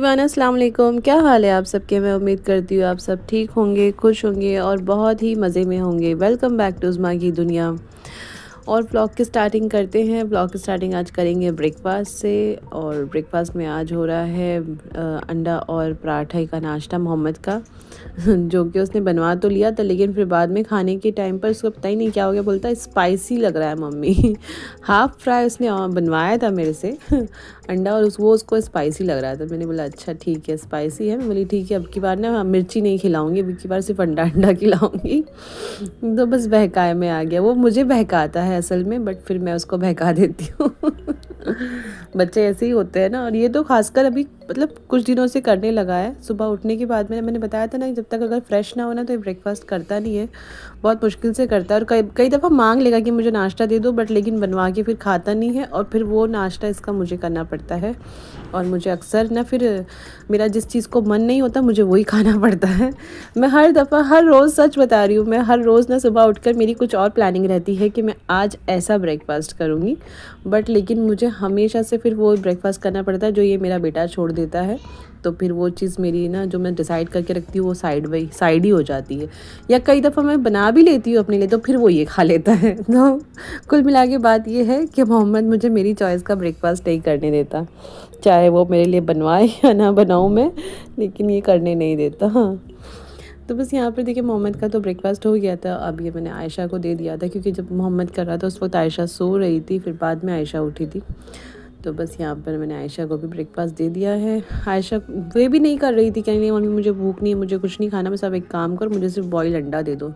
Everyone, अस्सलाम वालेकुम। क्या हाल है आप सबके। मैं उम्मीद करती हूँ आप सब ठीक होंगे, खुश होंगे और बहुत ही मज़े में होंगे। वेलकम बैक टू उज़्मा की दुनिया। और व्लॉग की स्टार्टिंग करते हैं। व्लॉग की स्टार्टिंग आज करेंगे ब्रेकफास्ट से। और ब्रेकफास्ट में आज हो रहा है अंडा और पराठा का नाश्ता मोहम्मद का जो कि उसने बनवा तो लिया था, लेकिन फिर बाद में खाने के टाइम पर उसको पता ही नहीं क्या हो गया। बोलता है स्पाइसी लग रहा है मम्मी हाफ़ फ्राई उसने बनवाया था मेरे से अंडा, और वो उसको स्पाइसी लग रहा था। मैंने बोला अच्छा ठीक है स्पाइसी है। मैं बोली ठीक है, अब की बार ना मिर्ची नहीं खिलाऊंगी, अब की बार सिर्फ अंडा अंडा खिलाऊंगी तो बस बहकाए में आ गया। वो मुझे बहकाता है असल में, बट फिर मैं उसको बहका देती हूँ बच्चे ऐसे ही होते हैं ना। और ये तो खासकर अभी मतलब कुछ दिनों से करने लगा है। सुबह उठने के बाद मैंने बताया था ना, जब तक अगर फ्रेश ना हो ना तो ये ब्रेकफास्ट करता नहीं है, बहुत मुश्किल से करता है। और कई दफ़ा मांग लेगा कि मुझे नाश्ता दे दो, बट लेकिन बनवा के फिर खाता नहीं है, और फिर वो नाश्ता इसका मुझे करना पड़ता है। और मुझे अक्सर ना फिर मेरा जिस चीज़ को मन नहीं होता मुझे वही खाना पड़ता है। मैं हर दफ़ा हर रोज़ सच बता रही हूँ, मैं हर रोज़ ना सुबह उठकर मेरी कुछ और प्लानिंग रहती है कि मैं आज ऐसा ब्रेकफास्ट करूँगी, बट लेकिन मुझे हमेशा से फिर वो ब्रेकफास्ट करना पड़ता है जो ये मेरा बेटा छोड़ देता है। तो फिर वो चीज़ मेरी ना जो मैं डिसाइड करके रखती हूँ वो साइड ही हो जाती है। या कई दफ़ा मैं बना भी लेती हूँ अपने लिए, तो फिर वो ये खा लेता है तो कुल मिला के बात ये है कि मोहम्मद मुझे मेरी चॉइस का ब्रेकफास्ट नहीं करने देता, चाहे वो मेरे लिए बनवाए या ना बनाऊँ मैं, लेकिन ये करने नहीं देता। हाँ, तो बस यहाँ पर देखिए मोहम्मद का तो ब्रेकफास्ट हो गया था। अब ये मैंने आयशा को दे दिया था, क्योंकि जब मोहम्मद कर रहा था उस वक्त आयशा सो रही थी, फिर बाद में आयशा उठी थी। तो बस यहाँ पर मैंने आयशा को भी ब्रेकफास्ट दे दिया है। आयशा वे भी नहीं कर रही थी, कहीं नहीं मम्मी मुझे भूख नहीं है, मुझे कुछ नहीं खाना, बस अब एक काम कर मुझे सिर्फ बॉयल अंडा दे दो।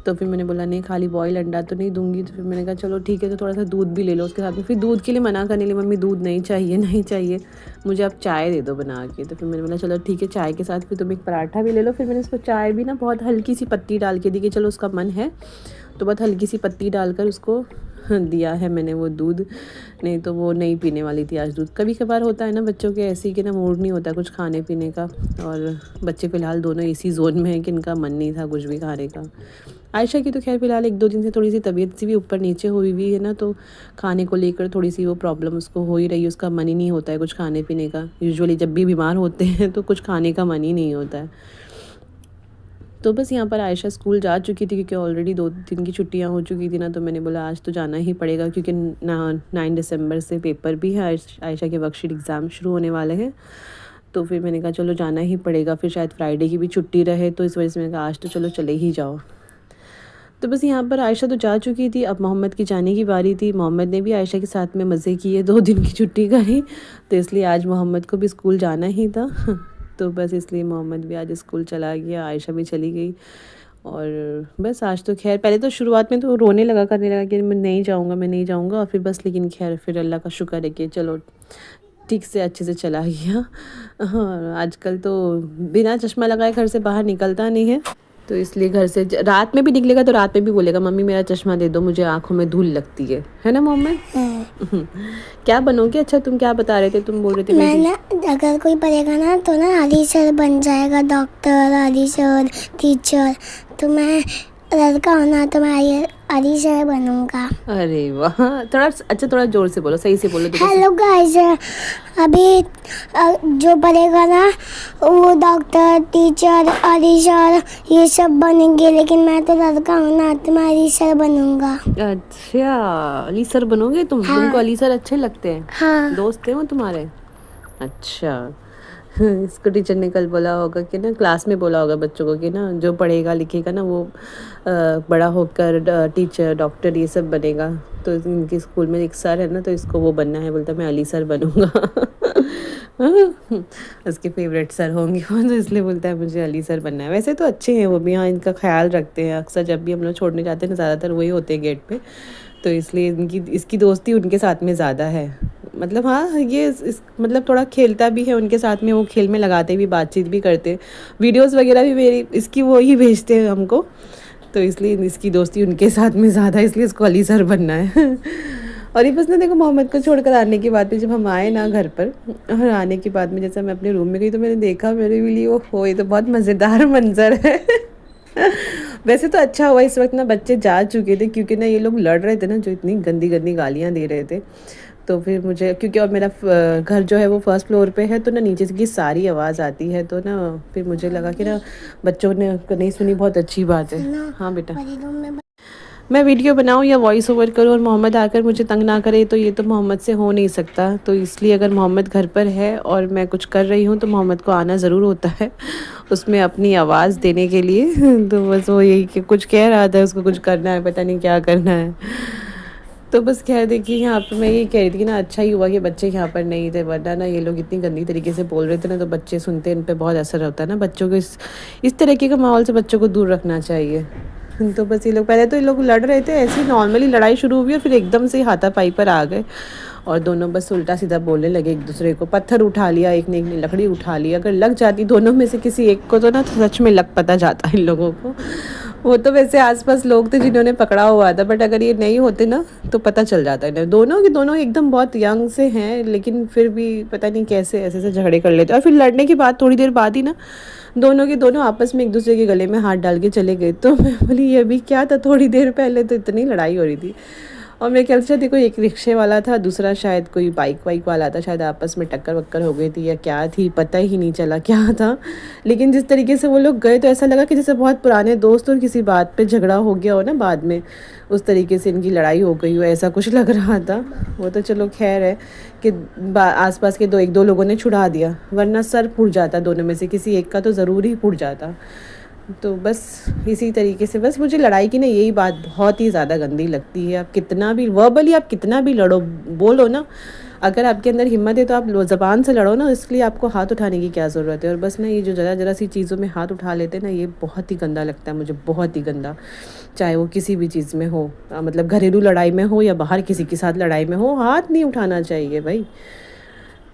तो फिर मैंने बोला नहीं, खाली बॉयल अंडा तो नहीं दूंगी। तो फिर मैंने कहा चलो ठीक है, तो थोड़ा सा दूध भी ले लो उसके साथ में। फिर दूध के लिए मना करने लगी, मम्मी दूध नहीं चाहिए नहीं चाहिए, मुझे आप चाय दे दो बना के। तो फिर मैंने बोला चलो ठीक है, चाय के साथ फिर तुम एक पराठा भी ले लो। फिर मैंने उसको चाय भी ना बहुत हल्की सी पत्ती डाल के दी कि चलो उसका मन है, तो बहुत हल्की सी पत्ती डालकर उसको दिया है मैंने वो दूध। नहीं तो वो नहीं पीने वाली थी आज दूध। कभी कभार होता है ना बच्चों के ऐसे ही कि ना मूड नहीं होता कुछ खाने पीने का, और बच्चे फ़िलहाल दोनों इसी जोन में हैं कि इनका मन नहीं था कुछ भी खाने का। आयशा की तो खैर फ़िलहाल 1-2 दिन से थोड़ी सी तबीयत सी भी ऊपर नीचे हुई हुई है ना, तो खाने को लेकर थोड़ी सी वो प्रॉब्लम उसको हो ही रही है। उसका मन ही नहीं होता है कुछ खाने पीने का। यूजुअली जब भी बीमार होते हैं तो कुछ खाने का मन ही नहीं होता है। तो बस यहाँ पर आयशा स्कूल जा चुकी थी, क्योंकि ऑलरेडी 2 दिन की छुट्टियाँ हो चुकी थी ना। तो मैंने बोला आज तो जाना ही पड़ेगा, क्योंकि 9 दिसंबर से पेपर भी है, आयशा के वर्कशीट एग्ज़ाम शुरू होने वाले हैं। तो फिर मैंने कहा चलो जाना ही पड़ेगा, फिर शायद फ्राइडे की भी छुट्टी रहे, तो इस वजह से मैंने कहा आज तो चलो चले ही जाओ। तो बस यहाँ पर आयशा तो जा चुकी थी, अब मोहम्मद की जाने की बारी थी। मोहम्मद ने भी आयशा के साथ में मज़े किए, 2 दिन की छुट्टी करी, तो इसलिए आज मोहम्मद को भी स्कूल जाना ही था तो बस इसलिए मोहम्मद भी आज स्कूल चला गया, आयशा भी चली गई। और बस आज तो खैर पहले तो शुरुआत में तो रोने लगा, करने लगा कि मैं नहीं जाऊँगा मैं नहीं जाऊँगा, और फिर बस लेकिन खैर फिर अल्लाह का शुक्र है कि चलो ठीक से अच्छे से चला गया। हाँ, आजकल तो बिना चश्मा लगाए घर से बाहर निकलता नहीं है, तो इसलिए घर से रात में भी निकलेगा तो रात में भी बोलेगा मम्मी मेरा चश्मा दे दो, मुझे आँखों में धूल लगती है ना मोहम्मद। क्या बनोगे? अच्छा तुम क्या बता रहे थे, तुम बोल रहे थे मैं ना अगर कोई पढ़ेगा ना तो ना अली सर बन जाएगा, डॉक्टर अली सर, टीचर। तो मैं लड़का होना तो मैं अली सर बनूंगा। अरे वाह, थोड़ा अच्छा थोड़ा जोर से बोलो, सही से बोलो। हेलो गाइस, अभी जो पढ़ेगा ना वो डॉक्टर, टीचर, अली सर ये सब बनेंगे, लेकिन मैं तो लड़का हूँ ना तो मैं अली सर बनूंगा। अच्छा अली सर बनोगे तुम? हाँ। तुमको अली सर अच्छे लगते हैं? हाँ। दोस्त थे वो तुम्हारे? अच्छा इसको टीचर ने कल बोला होगा कि ना, क्लास में बोला होगा बच्चों को कि ना जो पढ़ेगा लिखेगा ना वो बड़ा होकर टीचर डॉक्टर ये सब बनेगा। तो इनके स्कूल में एक सर है ना, तो इसको वो बनना है, बोलता मैं अली सर बनूंगा उसके फेवरेट सर होंगे वो, तो इसलिए बोलता है मुझे अली सर बनना है। वैसे तो अच्छे हैं वो भी, हाँ इनका ख्याल रखते हैं। अक्सर जब भी हम लोग छोड़ने जाते हैं ना, ज़्यादातर वही होते हैं गेट पे, तो इसलिए इसकी दोस्ती उनके साथ में ज़्यादा है। मतलब हाँ ये मतलब थोड़ा खेलता भी है उनके साथ में, वो खेल में लगाते भी, बातचीत भी करते, वीडियोस वगैरह भी मेरी इसकी वो ही भेजते हैं हमको, तो इसलिए इसकी दोस्ती उनके साथ में ज़्यादा, इसलिए इसको अली सर बनना है और ये बस ना देखो मोहम्मद को छोड़कर आने के बाद में जब हम आए ना घर पर, और आने के बाद में जैसे मैं अपने रूम में गई तो मैंने देखा, मेरे लिए वो ये तो बहुत मज़ेदार मंजर है वैसे तो अच्छा हुआ इस वक्त ना बच्चे जा चुके थे, क्योंकि ना ये लोग लड़ रहे थे ना, जो इतनी गंदी गंदी गालियाँ दे रहे थे, तो फिर मुझे, क्योंकि और मेरा घर जो है वो फर्स्ट फ्लोर पे है, तो ना नीचे की सारी आवाज़ आती है, तो ना फिर मुझे लगा कि ना बच्चों ने नहीं सुनी, बहुत अच्छी बात है। हाँ बेटा, मैं वीडियो बनाऊँ या वॉइस ओवर करूँ और मोहम्मद आकर मुझे तंग ना करे, तो ये तो मोहम्मद से हो नहीं सकता। तो इसलिए अगर मोहम्मद घर पर है और मैं कुछ कर रही हूँ तो मोहम्मद को आना ज़रूर होता है उसमें अपनी आवाज़ देने के लिए तो बस वो यही कि कुछ कह रहा था, उसको कुछ करना है, पता नहीं क्या करना है। तो बस खैर देखिए, यहाँ पर मैं ये कह रही थी कि ना अच्छा ही हुआ कि बच्चे यहाँ पर नहीं थे, वरना ना ये लोग इतनी गंदी तरीके से बोल रहे थे ना, तो बच्चे सुनते, इन पे बहुत असर होता है ना। बच्चों को इस तरीके का माहौल से बच्चों को दूर रखना चाहिए। तो बस ये लोग, पहले तो ये लोग लड़ रहे थे, ऐसी नॉर्मली लड़ाई शुरू हुई और फिर एकदम से हाथापाई पर आ गए और दोनों बस उल्टा सीधा बोलने लगे एक दूसरे को। पत्थर उठा लिया, एक ने लकड़ी उठा लिया। अगर लग जाती दोनों में से किसी एक को तो ना सच में लग पता जाता इन लोगों को। वो तो वैसे आसपास लोग थे जिन्होंने पकड़ा हुआ था, बट अगर ये नहीं होते ना तो पता चल जाता है। दोनों के दोनों एकदम बहुत यंग से हैं, लेकिन फिर भी पता नहीं कैसे ऐसे से झगड़े कर लेते। और फिर लड़ने के बाद थोड़ी देर बाद ही ना दोनों के दोनों आपस में एक दूसरे के गले में हाथ डाल के चले गए। तो मैं बोली ये भी क्या था, थोड़ी देर पहले तो इतनी लड़ाई हो रही थी। और मेरे ख्याल से देखो, एक रिक्शे वाला था, दूसरा शायद कोई बाइक वाइक वाला था, शायद आपस में टक्कर वक्कर हो गई थी या क्या थी, पता ही नहीं चला क्या था। लेकिन जिस तरीके से वो लोग गए तो ऐसा लगा कि जैसे बहुत पुराने दोस्त और किसी बात पे झगड़ा हो गया हो ना बाद में, उस तरीके से इनकी लड़ाई हो गई हो, ऐसा कुछ लग रहा था। वो तो चलो खैर है कि आसपास के एक दो लोगों ने छुड़ा दिया, वरना सर फूट जाता दोनों में से किसी एक का, तो ज़रूर ही फूट जाता। तो बस इसी तरीके से, बस मुझे लड़ाई की ना यही बात बहुत ही ज़्यादा गंदी लगती है। आप कितना भी वर्बली, आप कितना भी लड़ो, बोलो ना, अगर आपके अंदर हिम्मत है तो आप ज़बान से लड़ो ना, इसलिए आपको हाथ उठाने की क्या ज़रूरत है। और बस ना ये जो ज़रा ज़रा सी चीज़ों में हाथ उठा लेते हैं ना, ये बहुत ही गंदा लगता है मुझे, बहुत ही गंदा। चाहे वो किसी भी चीज़ में हो, मतलब घरेलू लड़ाई में हो या बाहर किसी के साथ लड़ाई में हो, हाथ नहीं उठाना चाहिए भाई।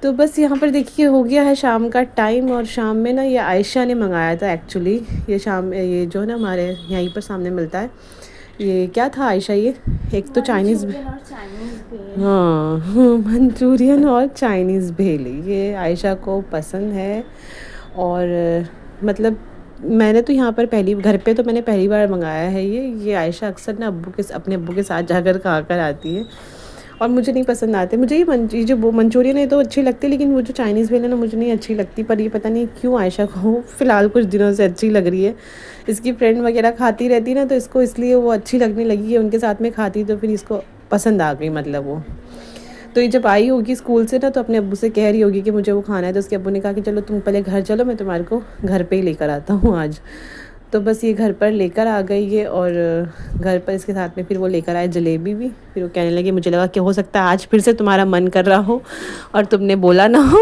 तो बस यहाँ पर देखिए हो गया है शाम का टाइम, और शाम में ना ये आयशा ने मंगाया था एक्चुअली। ये शाम, ये जो है ना हमारे यहीं पर सामने मिलता है। ये क्या था आयशा, ये एक तो चाइनीज़, हाँ मंचूरियन और चाइनीज़ भेल, ये आयशा को पसंद है। और मतलब मैंने तो यहाँ पर घर पे तो मैंने पहली बार मंगाया है ये आयशा अक्सर ना अपने अब्बू के साथ जाकर खा कर आती है, और मुझे नहीं पसंद आते। मुझे ये जो वो मंचूरियन है तो अच्छी लगती है, लेकिन वो जो चाइनीज़ भेल है ना मुझे नहीं अच्छी लगती। पर ये पता नहीं क्यों आयशा को फ़िलहाल कुछ दिनों से अच्छी लग रही है। इसकी फ्रेंड वगैरह खाती रहती ना, तो इसको इसलिए वो अच्छी लगने लगी है, उनके साथ में खाती, तो फिर इसको पसंद आ गई मतलब वो। तो ये जब आई होगी स्कूल से ना, तो अपने अब्बू से कह रही होगी कि मुझे वो खाना है, तो उसके अब्बू ने कहा कि चलो तुम पहले घर चलो, मैं तुम्हारे को घर पे ही लेकर आता हूँ आज। तो बस ये घर पर लेकर आ गई है, और घर पर इसके साथ में फिर वो लेकर आए जलेबी भी। फिर वो कहने लगी मुझे लगा कि हो सकता है आज फिर से तुम्हारा मन कर रहा हो और तुमने बोला ना हो।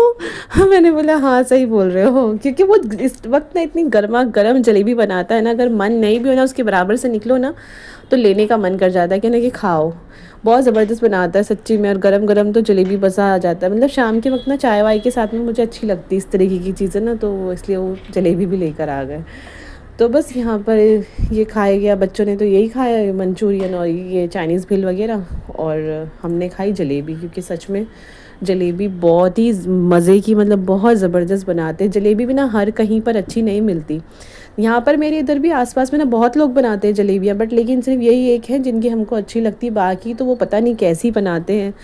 मैंने बोला हाँ सही बोल रहे हो, क्योंकि वो इस वक्त ना इतनी गर्मा गर्म जलेबी बनाता है ना, अगर मन नहीं भी हो ना उसके बराबर से निकलो ना तो लेने का मन कर जाता है, कहने कि खाओ। बहुत ज़बरदस्त बनाता है सच्ची में, और गरम गरम तो जलेबी बसा आ जाता है। मतलब शाम के वक्त ना चाय वाय के साथ में मुझे अच्छी लगती है इस तरीके की चीज़ें ना, तो इसलिए वो जलेबी भी लेकर आ गए। तो बस यहाँ पर ये खाया गया, बच्चों ने तो यही खाया, मंचूरियन और ये चाइनीज़ भेल वगैरह, और हमने खाई जलेबी, क्योंकि सच में जलेबी बहुत ही मज़े की, मतलब बहुत ज़बरदस्त बनाते हैं। जलेबी भी ना हर कहीं पर अच्छी नहीं मिलती। यहाँ पर मेरे इधर भी आसपास में ना बहुत लोग बनाते हैं जलेबियाँ, बट लेकिन सिर्फ यही एक है जिनकी हमको अच्छी लगती है, बाकी तो वो पता नहीं कैसी बनाते हैं।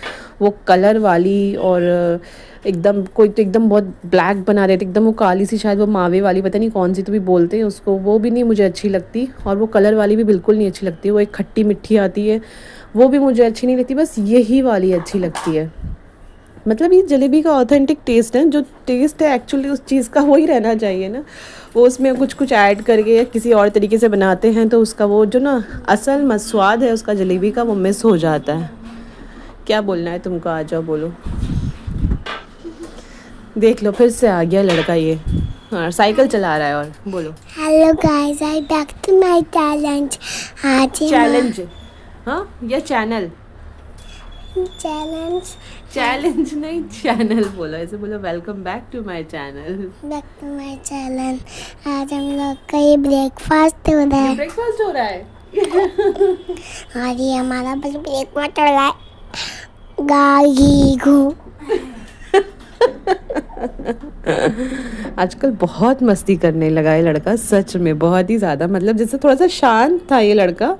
वो कलर वाली, और एकदम कोई तो एकदम बहुत ब्लैक बना रहे थे, एकदम वो काली सी, शायद वो मावे वाली, पता नहीं कौन सी तो भी बोलते हैं उसको, वो भी नहीं मुझे अच्छी लगती। और वो कलर वाली भी बिल्कुल नहीं अच्छी लगती। वो एक खट्टी मिट्ठी आती है, वो भी मुझे अच्छी नहीं लगती। बस यही वाली अच्छी लगती है। मतलब ये जलेबी का ऑथेंटिक टेस्ट है, जो टेस्ट है एक्चुअली उस चीज़ का वही रहना चाहिए ना। वो उसमें कुछ कुछ ऐड करके या किसी और तरीके से बनाते हैं, तो उसका वो जो ना असल स्वाद है उसका जलेबी का, वो मिस हो जाता है। क्या बोलना है तुमको, आ जाओ बोलो। देख लो फिर से आ गया लड़का, ये हाँ साइकिल चला रहा है। और बोलो hello guys, I back to my challenge. आज चैलेंज, हाँ या चैनल, चैलेंज नहीं चैनल बोलो, ऐसे बोलो welcome back to my channel. Back to my channel. आज हम लोग का ये ब्रेकफास्ट हो रहा है। ब्रेकफास्ट हो रहा है और ये हमारा बस ब्रेकफास्ट हो रहा है। गाय घी घू आजकल बहुत मस्ती करने लगा है लड़का, सच में बहुत ही ज़्यादा। मतलब जैसे थोड़ा सा शांत था ये लड़का,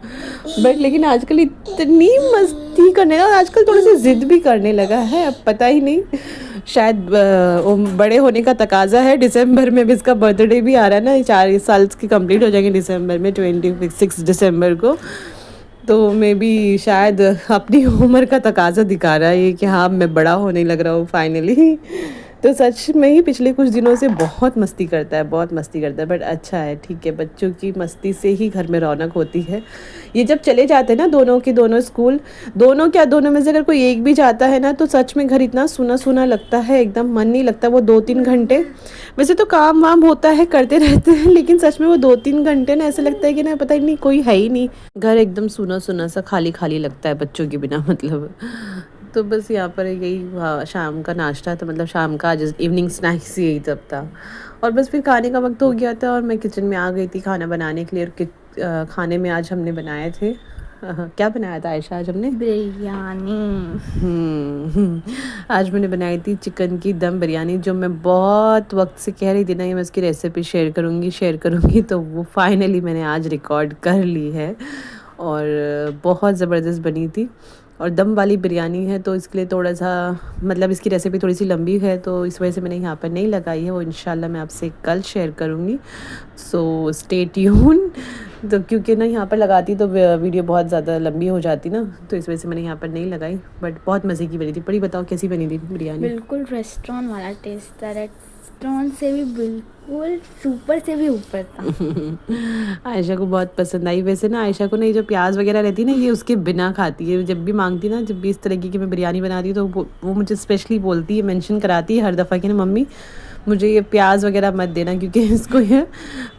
बट लेकिन आजकल इतनी मस्ती करने लगा, आजकल थोड़ी सी ज़िद भी करने लगा है। अब पता ही नहीं, शायद वो बड़े होने का तकाजा है। दिसंबर में भी इसका बर्थडे भी आ रहा है ना, 4 साल की कंप्लीट हो जाएंगे दिसंबर में, 26 दिसंबर को। तो मे बी शायद अपनी उम्र का तकाजा दिखा रहा है ये कि हाँ मैं बड़ा होने लग रहा हूँ फाइनली। तो सच में ही पिछले कुछ दिनों से बहुत मस्ती करता है, बहुत मस्ती करता है। बट अच्छा है, ठीक है, बच्चों की मस्ती से ही घर में रौनक होती है। ये जब चले जाते हैं ना दोनों के दोनों स्कूल, दोनों में से अगर कोई एक भी जाता है ना तो सच में घर इतना सूना सूना लगता है, एकदम मन नहीं लगता वो 2-3 घंटे। वैसे तो काम वाम होता है, करते रहते हैं, लेकिन सच में वो 2-3 घंटे ना ऐसे लगता है कि ना पता ही नहीं कोई है ही नहीं, घर एकदम सूना सूना सा खाली खाली लगता है बच्चों के बिना। मतलब तो बस यहाँ पर यही शाम का नाश्ता था, मतलब शाम का आज इवनिंग स्नैक्स यही सब था। और बस फिर खाने का वक्त हो गया था और मैं किचन में आ गई थी खाना बनाने के लिए। और खाने में आज हमने बनाए थे क्या बनाया था आयशा आज हमने? बिरयानी। आज मैंने बनाई थी चिकन की दम बिरयानी, जो मैं बहुत वक्त से कह रही थी ना, ये मैं उसकी रेसिपी शेयर करूँगी, तो वो फाइनली मैंने आज रिकॉर्ड कर ली है और बहुत ज़बरदस्त बनी थी। और दम वाली बिरयानी है तो इसके लिए थोड़ा सा, मतलब इसकी रेसिपी थोड़ी सी लंबी है तो इस वजह से मैंने यहाँ पर नहीं लगाई है, वो इंशाल्लाह मैं आपसे कल शेयर करूँगी। So stay tune. तो क्योंकि ना यहाँ पर लगाती तो वीडियो बहुत ज़्यादा लंबी हो जाती ना, तो इस वजह से मैंने यहाँ पर नहीं लगाई। बट बहुत मज़े की बनी थी। बड़ी बताओ कैसी बनी थी बिरयानी? बिल्कुल रेस्टोरेंट वाला टेस्ट था, रेस्टोरेंट से भी बिल्कुल सुपर से भी ऊपर था। आयशा को बहुत पसंद आई। वैसे ना आयशा को ना ये जो प्याज वगैरह रहती है ना, ये उसके बिना खाती है। जब भी मांगती ना, जब भी इस तरह की मैं बिरयानी बनाती हूँ तो वो मुझे स्पेशली बोलती है, मेंशन कराती है हर दफ़ा कि ना मम्मी मुझे ये प्याज वगैरह मत देना, क्योंकि इसको ये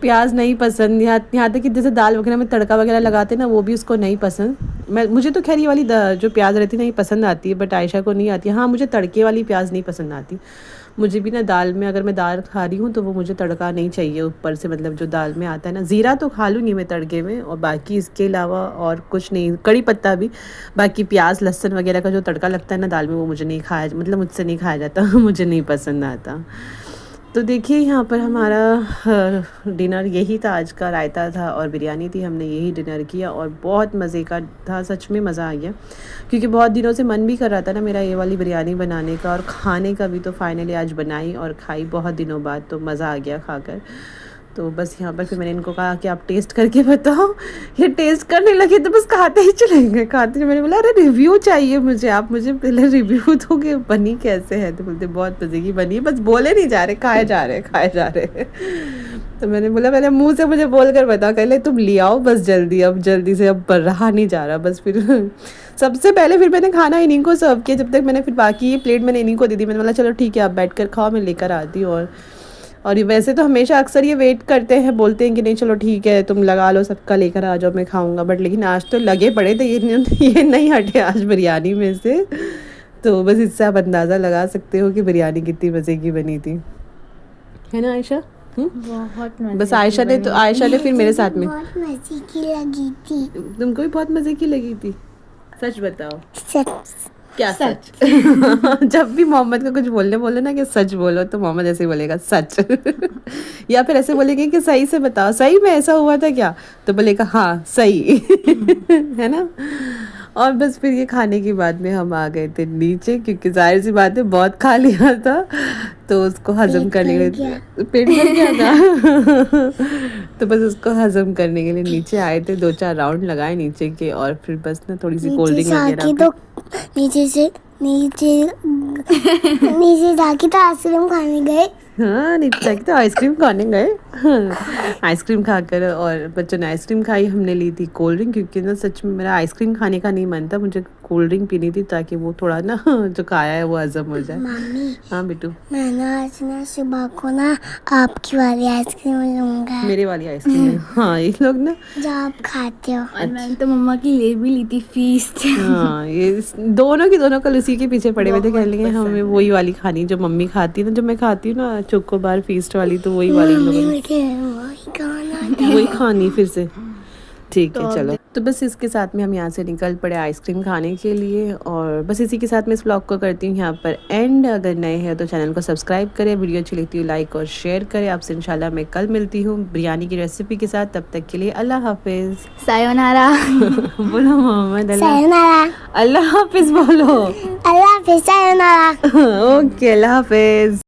प्याज नहीं पसंद। यहाँ तक कि जैसे दाल वगैरह में तड़का वगैरह लगाते ना, वो भी उसको नहीं पसंद। मुझे तो खैर ये वाली जो प्याज रहती ना ये पसंद आती है, बट आयशा को नहीं आती। हाँ, मुझे तड़के वाली प्याज नहीं पसंद आती। मुझे भी ना दाल में, अगर मैं दाल खा रही हूँ तो वो मुझे तड़का नहीं चाहिए ऊपर से, मतलब जो दाल में आता है ना। ज़ीरा तो खा लूँगी मैं तड़के में, और बाकी इसके अलावा और कुछ नहीं। कड़ी पत्ता भी, बाकी प्याज लहसुन वगैरह का जो तड़का लगता है ना दाल में, वो मुझे नहीं खाया, मतलब मुझसे नहीं खाया जाता। मुझे नहीं पसंद आता। तो देखिए यहाँ पर हमारा डिनर यही था आज का। रायता था और बिरयानी थी, हमने यही डिनर किया और बहुत मज़े का था, सच में मज़ा आ गया। क्योंकि बहुत दिनों से मन भी कर रहा था ना मेरा ये वाली बिरयानी बनाने का और खाने का भी, तो फाइनली आज बनाई और खाई बहुत दिनों बाद, तो मज़ा आ गया खाकर। तो बस यहाँ पर फिर मैंने इनको कहा कि आप टेस्ट करके बताओ। ये टेस्ट करने लगे तो बस खाते ही चलेंगे, खाते। मैंने बोला अरे रिव्यू चाहिए मुझे, आप मुझे पहले रिव्यू दोगे बनी कैसे है। तो बोलते बहुत मज़े की बनी है, बस बोले नहीं जा रहे, खाए जा रहे। तो मैंने बोला पहले मुंह से मुझे बोल कर बताओ, कहले तुम ले आओ बस जल्दी, अब जल्दी से, अब रहा नहीं जा रहा। बस फिर सबसे पहले फिर मैंने खाना इन्हीं को सर्व किया, जब तक मैंने फिर बाकी ये प्लेट मैंने इन्हीं को दे दी। मैंने बोला चलो ठीक है आप बैठ कर खाओ, मैं लेकर आती हूँ। और वैसे तो हमेशा अक्सर ये वेट करते हैं, बोलते हैं कि नहीं चलो ठीक है तुम लगा लो, सबका लेकर आ जाओ मैं खाऊंगा। बट लेकिन आज तो लगे पड़े थे, ये नहीं हटे आज बिरयानी में से। तो बस इससे आप अंदाज़ा लगा सकते हो कि बिरयानी कितनी मज़े की बनी थी, है ना आयशा? बहुत मज़े बस आयशा ने फिर मेरे साथ में, बहुत मज़े की लगी थी। तुमको भी बहुत मज़े की लगी थी? सच बताओ, सच। क्या सच? जब भी मोहम्मद का कुछ बोले ना कि सच बोलो, तो मोहम्मद ऐसे ही बोलेगा सच। या फिर ऐसे बोलेंगे कि सही से बताओ, सही में ऐसा हुआ था क्या? तो बोलेगा हाँ सही। है ना? और बस फिर ये खाने के बाद में हम आ गए थे नीचे, क्योंकि जाहिर सी बात है बहुत खा लिया था, तो उसको हजम करने के लिए पेट भर गया था। तो बस उसको हजम करने के लिए नीचे आए थे, 2-4 राउंड लगाए नीचे के, और फिर बस ना थोड़ी सी कोल्ड ड्रिंक वगैरह। तो नीचे जाके तो आइसक्रीम खाने गए। हाँ, नीचे जाके तो आइसक्रीम खाने गए। हाँ, आइसक्रीम खाकर, और बच्चों ने आइसक्रीम खाई, हमने ली थी कोल्ड ड्रिंक, क्योंकि ना सच में मेरा आइसक्रीम खाने का नहीं मन था, मुझे कोल्ड ड्रिंक पीनी थी ताकि वो थोड़ा ना जो खाया है वो हजम हो जाए। मम्मी, हाँ बेटू, मैं ना आज ना सुबह को ना आपकी वाली आइसक्रीम लूँगा। मेरी वाली आइसक्रीम? हाँ, ये लोग ना जो आप खाते हो। और मैंने तो मम्मा की ले भी ली थी फीस्ट। हाँ, ये दोनों कल उसी के पीछे पड़े हुए थे, कह लेंगे हमें वही वाली खानी जो मम्मी खाती है ना, जो मैं खाती हूँ ना चोकोबार फीस्ट वाली, तो वही वाली वही खानी फिर से। ठीक है चलो। तो बस इसके साथ में हम यहाँ से निकल पड़े आइसक्रीम खाने के लिए, और बस इसी के साथ में इस व्लॉग को करती हूँ यहाँ पर एंड। अगर नए हैं तो चैनल को सब्सक्राइब करें, वीडियो अच्छी लगती है लाइक और शेयर करें। आपसे इंशाल्लाह मैं कल मिलती हूँ बिरयानी की रेसिपी के साथ। तब तक के लिए अल्लाह हाफिज़। सायोनारा। बोलो मोहम्मद। सायोनारा। अल्लाह हाफिज़ बोलो। अल्लाह हाफिज़। सायोनारा। ओके, अल्लाह हाफिज़।